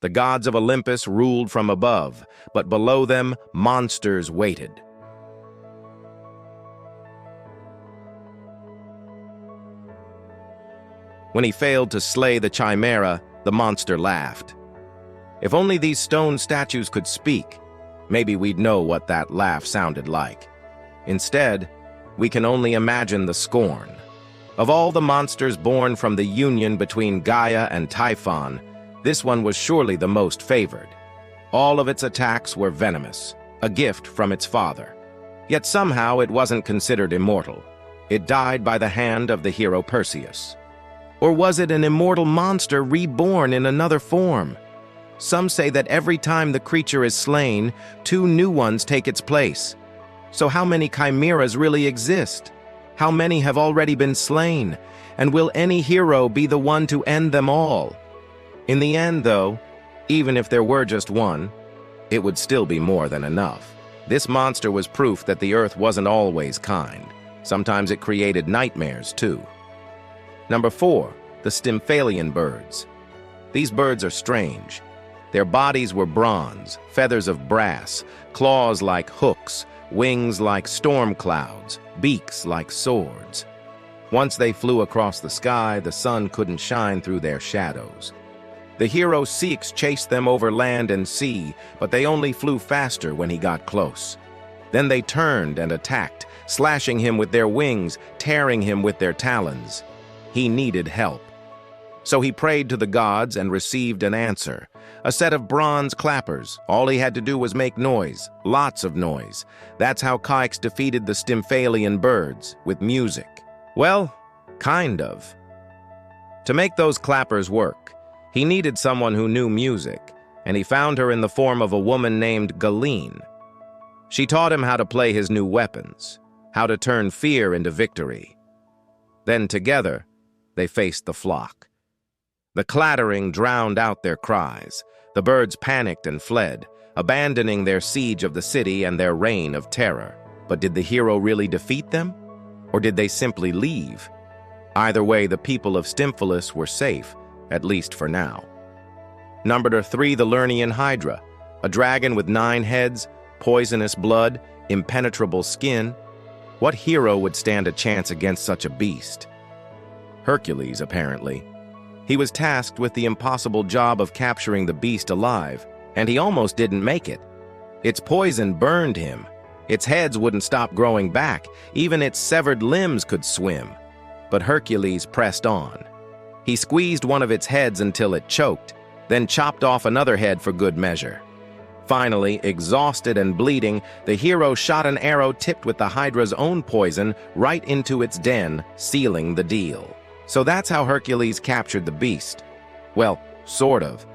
The gods of Olympus ruled from above, but below them, monsters waited. When he failed to slay the Chimera, the monster laughed. If only these stone statues could speak, maybe we'd know what that laugh sounded like. Instead, we can only imagine the scorn. Of all the monsters born from the union between Gaia and Typhon, this one was surely the most favored. All of its attacks were venomous, a gift from its father. Yet somehow it wasn't considered immortal. It died by the hand of the hero Perseus. Or was it an immortal monster reborn in another form? Some say that every time the creature is slain, two new ones take its place. So how many chimeras really exist? How many have already been slain? And will any hero be the one to end them all? In the end, though, even if there were just one, it would still be more than enough. This monster was proof that the earth wasn't always kind. Sometimes it created nightmares, too. Number 4, the Stymphalian birds. These birds are strange. Their bodies were bronze, feathers of brass, claws like hooks, wings like storm clouds, beaks like swords. Once they flew across the sky, the sun couldn't shine through their shadows. The hero Ceyx chased them over land and sea, but they only flew faster when he got close. Then they turned and attacked, slashing him with their wings, tearing him with their talons. He needed help. So he prayed to the gods and received an answer. A set of bronze clappers. All he had to do was make noise, lots of noise. That's how Ceyx defeated the Stymphalian birds, with music. Well, kind of. To make those clappers work, he needed someone who knew music, and he found her in the form of a woman named Galeen. She taught him how to play his new weapons, how to turn fear into victory. Then together, they faced the flock. The clattering drowned out their cries. The birds panicked and fled, abandoning their siege of the city and their reign of terror. But did the hero really defeat them? Or did they simply leave? Either way, the people of Stymphalis were safe, at least for now. Number 3, the Lernaean Hydra, a dragon with 9 heads, poisonous blood, impenetrable skin. What hero would stand a chance against such a beast? Hercules, apparently. He was tasked with the impossible job of capturing the beast alive, and he almost didn't make it. Its poison burned him. Its heads wouldn't stop growing back. Even its severed limbs could swim. But Hercules pressed on. He squeezed one of its heads until it choked, then chopped off another head for good measure. Finally, exhausted and bleeding, the hero shot an arrow tipped with the Hydra's own poison right into its den, sealing the deal. So that's how Hercules captured the beast. Well, sort of.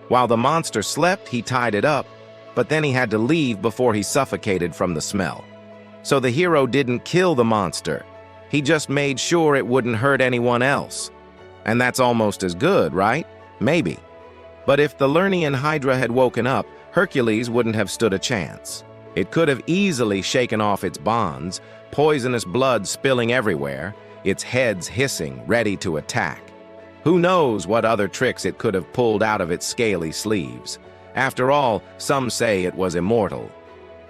While the monster slept, he tied it up, but then he had to leave before he suffocated from the smell. So the hero didn't kill the monster. He just made sure it wouldn't hurt anyone else. And that's almost as good, right? Maybe. But if the Lernaean Hydra had woken up, Hercules wouldn't have stood a chance. It could have easily shaken off its bonds, poisonous blood spilling everywhere, its heads hissing, ready to attack. Who knows what other tricks it could have pulled out of its scaly sleeves. After all, some say it was immortal.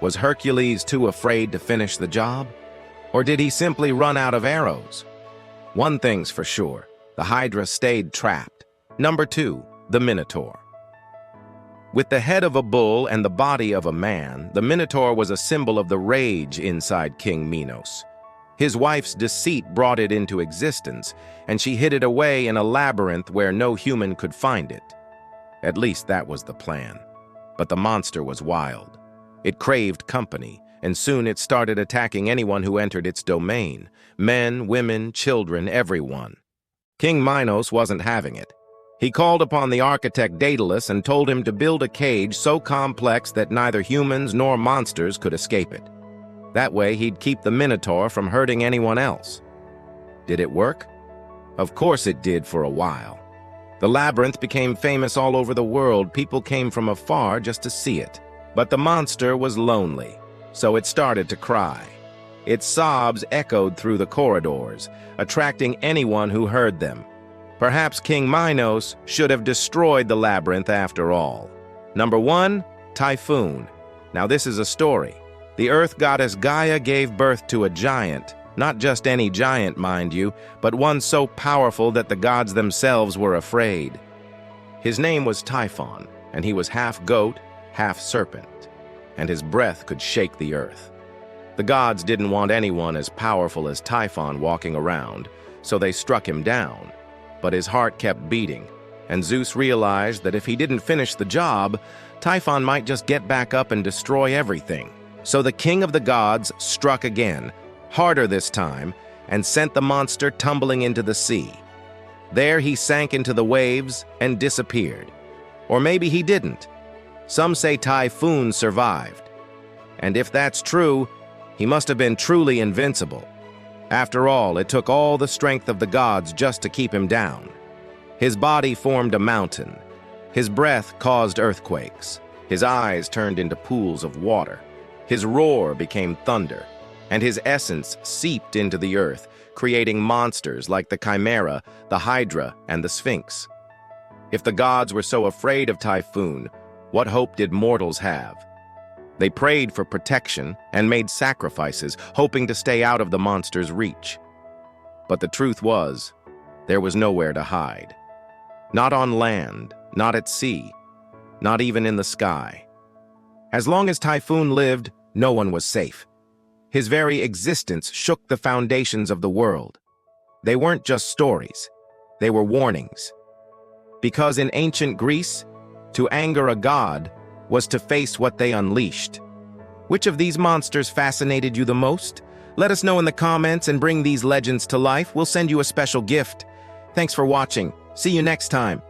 Was Hercules too afraid to finish the job? Or did he simply run out of arrows? One thing's for sure, the Hydra stayed trapped. Number 2, the Minotaur. With the head of a bull and the body of a man, the Minotaur was a symbol of the rage inside King Minos. His wife's deceit brought it into existence, and she hid it away in a labyrinth where no human could find it. At least that was the plan. But the monster was wild. It craved company, and soon it started attacking anyone who entered its domain. Men, women, children, everyone. King Minos wasn't having it. He called upon the architect Daedalus and told him to build a cage so complex that neither humans nor monsters could escape it. That way, he'd keep the Minotaur from hurting anyone else. Did it work? Of course it did for a while. The labyrinth became famous all over the world. People came from afar just to see it. But the monster was lonely, so it started to cry. Its sobs echoed through the corridors, attracting anyone who heard them. Perhaps King Minos should have destroyed the labyrinth after all. Number 1, Typhon. Now this is a story. The earth goddess Gaia gave birth to a giant, not just any giant, mind you, but one so powerful that the gods themselves were afraid. His name was Typhon, and he was half goat, half serpent, and his breath could shake the earth. The gods didn't want anyone as powerful as Typhon walking around, so they struck him down. But his heart kept beating, and Zeus realized that if he didn't finish the job, Typhon might just get back up and destroy everything. So the king of the gods struck again, harder this time, and sent the monster tumbling into the sea. There he sank into the waves and disappeared. Or maybe he didn't. Some say Typhon survived. And if that's true, he must have been truly invincible. After all, it took all the strength of the gods just to keep him down. His body formed a mountain. His breath caused earthquakes. His eyes turned into pools of water. His roar became thunder, and his essence seeped into the earth, creating monsters like the Chimera, the Hydra, and the Sphinx. If the gods were so afraid of Typhon, what hope did mortals have? They prayed for protection and made sacrifices, hoping to stay out of the monster's reach. But the truth was, there was nowhere to hide. Not on land, not at sea, not even in the sky. As long as Typhon lived, no one was safe. His very existence shook the foundations of the world. They weren't just stories, they were warnings. Because in ancient Greece, to anger a god was to face what they unleashed. Which of these monsters fascinated you the most? Let us know in the comments and bring these legends to life. We'll send you a special gift. Thanks for watching. See you next time.